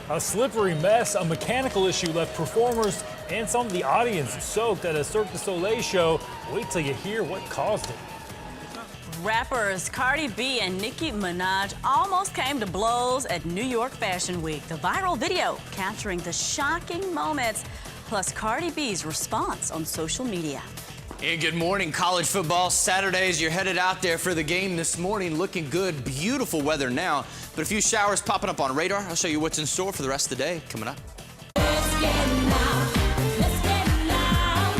A slippery mess, a mechanical issue left performers and some of the audience soaked at a Cirque du Soleil show. Wait till you hear what caused it. Rappers Cardi B and Nicki Minaj almost came to blows at New York Fashion Week. The viral video capturing the shocking moments, plus Cardi B's response on social media. And good morning, college football. Saturdays, you're headed out there for the game this morning. Looking good, beautiful weather now, but a few showers popping up on radar. I'll show you what's in store for the rest of the day coming up. Let's get loud. Let's get loud.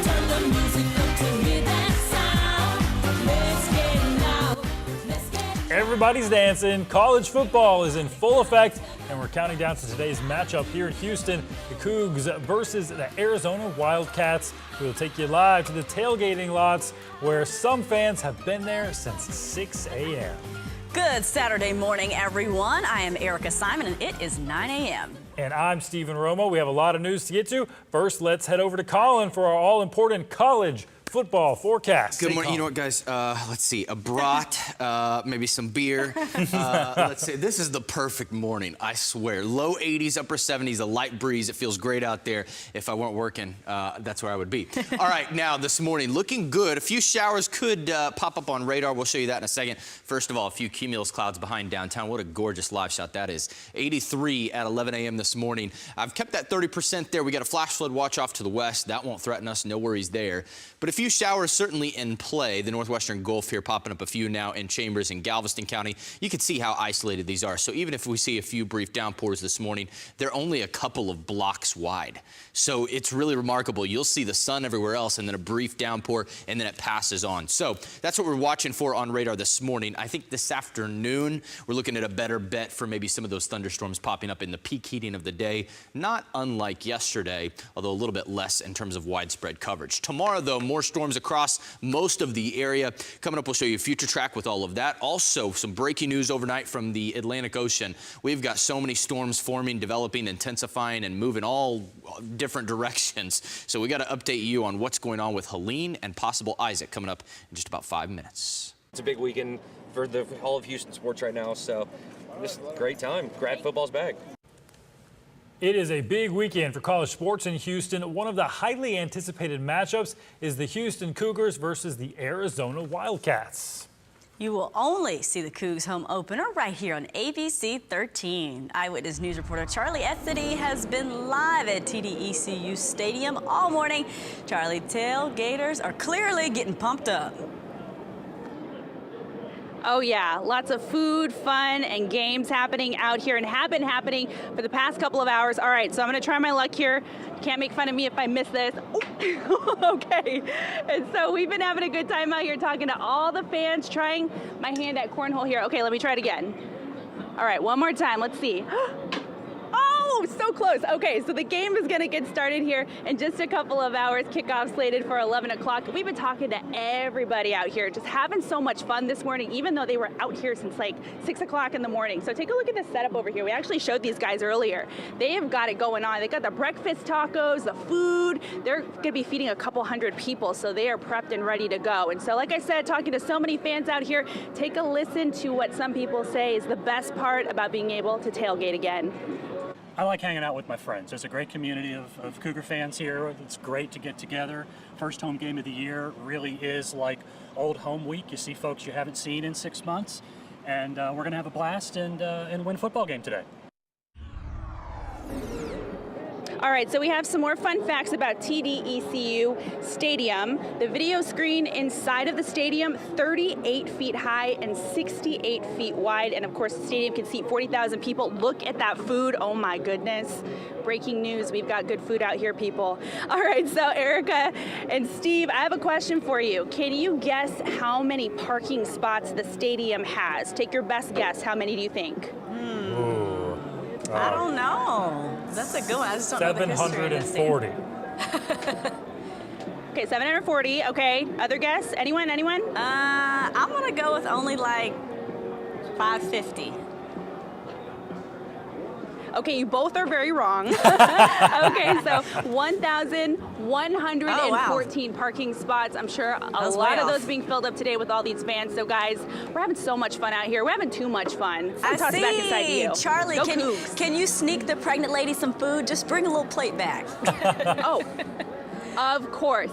Turn the music up to hear that sound. Let's get loud. Let's get loud. Everybody's dancing. College football is in full effect, and we're counting down to today's matchup here in Houston. The Cougs versus the Arizona Wildcats. We'll take you live to the tailgating lots where some fans have been there since 6 a.m. Good Saturday morning, everyone. I am Erica Simon, and it is 9 a.m. And I'm Stephen Romo. We have a lot of news to get to. First, let's head over to Colin for our all-important college football forecast. Good morning. You know what, guys? Let's see. A brat, maybe some beer. Let's see. This is the perfect morning, I swear. Low 80s, upper 70s, a light breeze. It feels great out there. If I weren't working, that's where I would be. All right, now this morning, looking good. A few showers could pop up on radar. We'll show you that in a second. First of all, a few cumulus clouds behind downtown. What a gorgeous live shot that is. 83 at 11 a.m. this morning. I've kept that 30% there. We got a flash flood watch off to the west. That won't threaten us. No worries there. But a few showers certainly in play. The northwestern Gulf here popping up a few now in Chambers and Galveston County. You can see how isolated these are. So even if we see a few brief downpours this morning, they're only a couple of blocks wide. So it's really remarkable. You'll see the sun everywhere else and then a brief downpour and then it passes on. So that's what we're watching for on radar this morning. I think this afternoon we're looking at a better bet for maybe some of those thunderstorms popping up in the peak heating of the day. Not unlike yesterday, although a little bit less in terms of widespread coverage. Tomorrow, though, more storms across most of the area. Coming up, we'll show you a future track with all of that. Also, some breaking news overnight from the Atlantic Ocean. We've got so many storms forming, developing, intensifying, and moving all different directions. So we got to update you on what's going on with Helene and possible Isaac coming up in just about 5 minutes. It's a big weekend for all of Houston sports right now, so just a great time. Grad football's back. It is a big weekend for college sports in Houston. One of the highly anticipated matchups is the Houston Cougars versus the Arizona Wildcats. You will only see the Cougs home opener right here on ABC 13. Eyewitness News reporter Charlie Ethity has been live at TDECU Stadium all morning. Charlie, tailgaters are clearly getting pumped up. Oh yeah, lots of food, fun, and games happening out here and have been happening for the past couple of hours. All right, so I'm gonna try my luck here. Can't make fun of me if I miss this. Okay, and so we've been having a good time out here talking to all the fans, trying my hand at cornhole here. Okay, let me try it again. All right, one more time, let's see. Oh, so close. Okay, so the game is going to get started here in just a couple of hours. Kickoff slated for 11 o'clock. We've been talking to everybody out here, just having so much fun this morning, even though they were out here since like 6 o'clock in the morning. So take a look at the setup over here. We actually showed these guys earlier. They have got it going on. They got the breakfast tacos, the food. They're going to be feeding a couple hundred people, so they are prepped and ready to go. And so like I said, talking to so many fans out here, take a listen to what some people say is the best part about being able to tailgate again. I like hanging out with my friends. There's a great community of Cougar fans here. It's great to get together. First home game of the year really is like old home week. You see folks you haven't seen in 6 months, and we're going to have a blast and win a football game today. All right, so we have some more fun facts about TDECU Stadium. The video screen inside of the stadium, 38 feet high and 68 feet wide. And of course, the stadium can seat 40,000 people. Look at that food. Oh my goodness. Breaking news, we've got good food out here, people. All right, so Erica and Steve, I have a question for you. Can you guess how many parking spots the stadium has? Take your best guess. How many do you think? I don't know. That's a good one. I just don't know the history of this thing. 740. Okay, 740. Okay, other guess? Anyone? I'm gonna go with only like 550. Okay, you both are very wrong. Okay, so 1,114 parking spots. I'm sure a was lot way of off. those being filled up today with all these fans. So guys, we're having so much fun out here. We're having too much fun. I Toss it back inside to see. you. Charlie, Go can Cougs. can you sneak the pregnant lady some food? Just bring a little plate back. Oh, of course.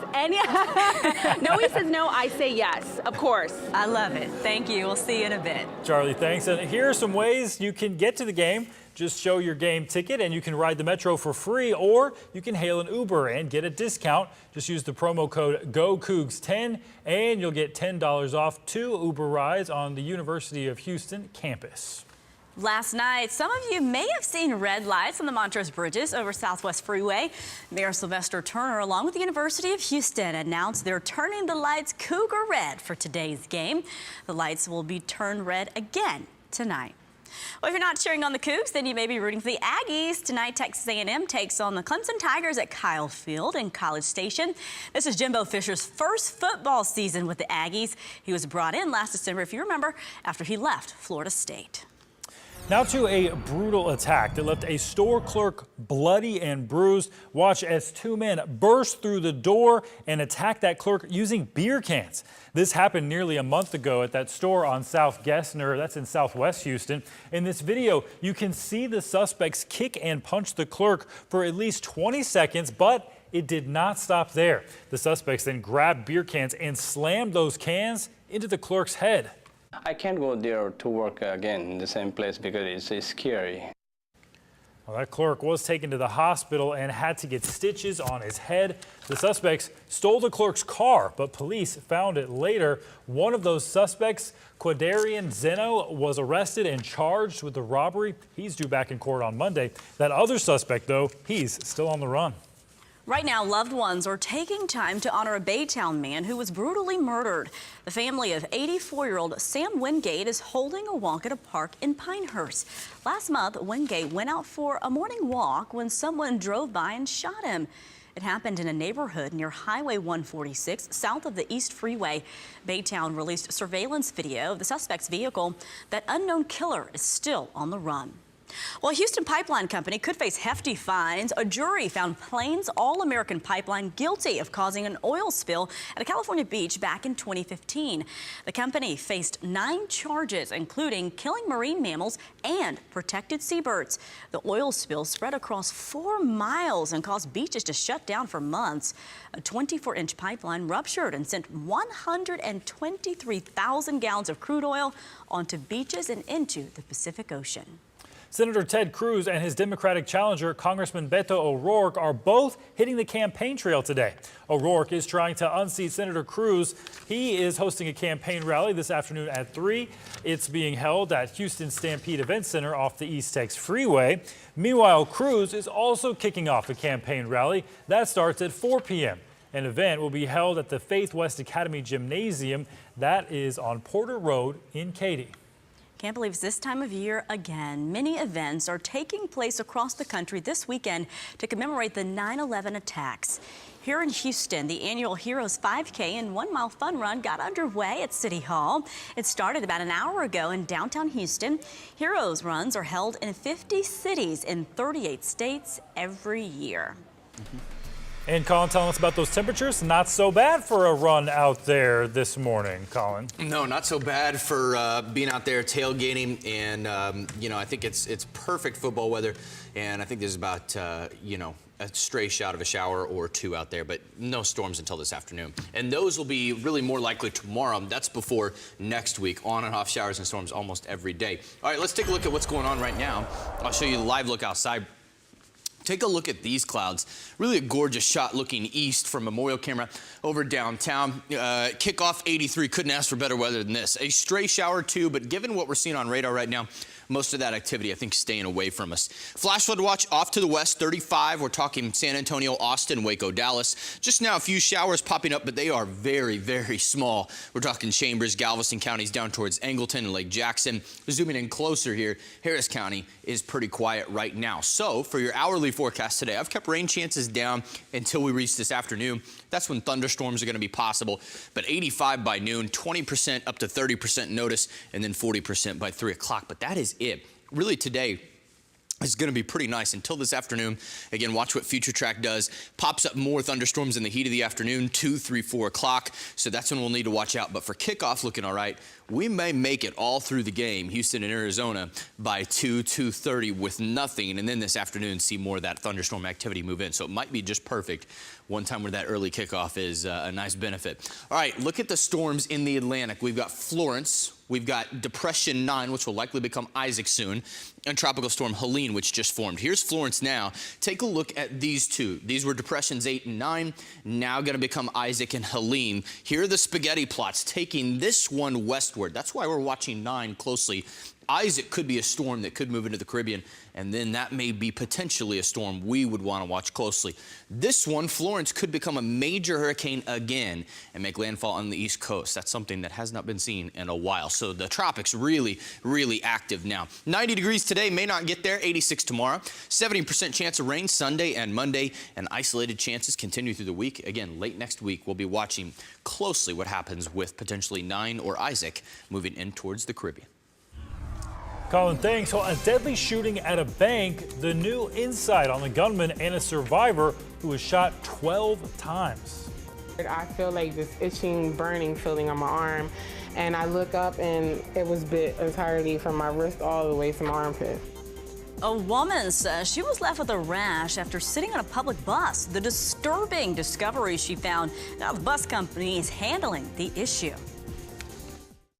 Nobody says no, I say yes. Of course. I love it. Thank you. We'll see you in a bit. Charlie, thanks. And here are some ways you can get to the game. Just show your game ticket and you can ride the Metro for free, or you can hail an Uber and get a discount. Just use the promo code GOCOUGS10 and you'll get $10 off 2 Uber rides on the University of Houston campus. Last night, some of you may have seen red lights on the Montrose Bridges over Southwest Freeway. Mayor Sylvester Turner, along with the University of Houston, announced they're turning the lights Cougar red for today's game. The lights will be turned red again tonight. Well, if you're not cheering on the Cougs, then you may be rooting for the Aggies. Tonight, Texas A&M takes on the Clemson Tigers at Kyle Field in College Station. This is Jimbo Fisher's first football season with the Aggies. He was brought in last December, if you remember, after he left Florida State. Now to a brutal attack that left a store clerk bloody and bruised. Watch as 2 men burst through the door and attack that clerk using beer cans. This happened nearly a month ago at that store on South Gessner, that's in Southwest Houston. In this video, you can see the suspects kick and punch the clerk for at least 20 seconds, but it did not stop there. The suspects then grabbed beer cans and slammed those cans into the clerk's head. I can't go there to work again in the same place because it's scary. Well, that clerk was taken to the hospital and had to get stitches on his head. The suspects stole the clerk's car, but police found it later. One of those suspects, Quadarian Zeno, was arrested and charged with the robbery. He's due back in court on Monday. That other suspect, though, he's still on the run. Right now, loved ones are taking time to honor a Baytown man who was brutally murdered. The family of 84-year-old Sam Wingate is holding a walk at a park in Pinehurst. Last month, Wingate went out for a morning walk when someone drove by and shot him. It happened in a neighborhood near Highway 146, south of the East Freeway. Baytown released surveillance video of the suspect's vehicle. That unknown killer is still on the run. Well, Houston Pipeline Company could face hefty fines. A jury found Plains All-American Pipeline guilty of causing an oil spill at a California beach back in 2015. The company faced 9 charges, including killing marine mammals and protected seabirds. The oil spill spread across 4 miles and caused beaches to shut down for months. A 24-inch pipeline ruptured and sent 123,000 gallons of crude oil onto beaches and into the Pacific Ocean. Senator Ted Cruz and his Democratic challenger, Congressman Beto O'Rourke, are both hitting the campaign trail today. O'Rourke is trying to unseat Senator Cruz. He is hosting a campaign rally this afternoon at 3. It's being held at Houston Stampede Event Center off the East Tex Freeway. Meanwhile, Cruz is also kicking off a campaign rally. That starts at 4 p.m. An event will be held at the Faith West Academy Gymnasium. That is on Porter Road in Katy. Can't believe it's this time of year again. Many events are taking place across the country this weekend to commemorate the 9/11 attacks. Here in Houston, the annual Heroes 5K and 1 Mile Fun Run got underway at City Hall. It started about an hour ago in downtown Houston. Heroes runs are held in 50 cities in 38 states every year. And Colin, telling us about those temperatures. Not so bad for a run out there this morning, Colin. No, not so bad for being out there tailgating, and I think it's perfect football weather, and I think there's about a stray shot of a shower or 2 out there, but no storms until this afternoon. And those will be really more likely tomorrow. That's before next week. On and off showers and storms almost every day. All right, let's take a look at what's going on right now. I'll show you the live look outside. Take a look at these clouds. Really a gorgeous shot looking east from Memorial camera over downtown. Kickoff 83, couldn't ask for better weather than this. A stray shower too, but given what we're seeing on radar right now, most of that activity, I think, staying away from us. Flash flood watch off to the west, 35. We're talking San Antonio, Austin, Waco, Dallas. Just now a few showers popping up, but they are very, very small. We're talking Chambers, Galveston counties down towards Angleton and Lake Jackson. Zooming in closer here, Harris County is pretty quiet right now. So for your hourly forecast today, I've kept rain chances down until we reach this afternoon. That's when thunderstorms are going to be possible. But 85 by noon, 20% up to 30% notice, and then 40% by 3 o'clock. But that is it. Really today, It's going to be pretty nice until this afternoon. Again, watch what Future Track does. Pops up more thunderstorms in the heat of the afternoon, 2, 3, 4 o'clock. So that's when we'll need to watch out. But for kickoff, looking all right. We may make it all through the game, Houston and Arizona, by 2:30 with nothing. And then this afternoon, see more of that thunderstorm activity move in. So it might be just perfect. One time where that early kickoff is a nice benefit. All right, look at the storms in the Atlantic. We've got Florence. We've got Depression 9, which will likely become Isaac soon, and Tropical Storm Helene, which just formed. Here's Florence now. Take a look at these two. These were Depressions 8 and 9, now going to become Isaac and Helene. Here are the spaghetti plots, taking this one westward. That's why we're watching 9 closely. Isaac could be a storm that could move into the Caribbean, and then that may be potentially a storm we would want to watch closely. This one, Florence, could become a major hurricane again and make landfall on the East Coast. That's something that has not been seen in a while. So the tropics really, really active now. 90 degrees today, may not get there. 86 tomorrow. 70% chance of rain Sunday and Monday, and isolated chances continue through the week. Again, late next week, we'll be watching closely what happens with potentially 9 or Isaac moving in towards the Caribbean. Colin, thanks. So a deadly shooting at a bank, the new insight on the gunman and a survivor who was shot 12 times. I feel like this itching, burning feeling on my arm, and I look up and it was bit entirely from my wrist all the way to my armpit. A woman says she was left with a rash after sitting on a public bus. The disturbing discovery she found, now the bus company is handling the issue.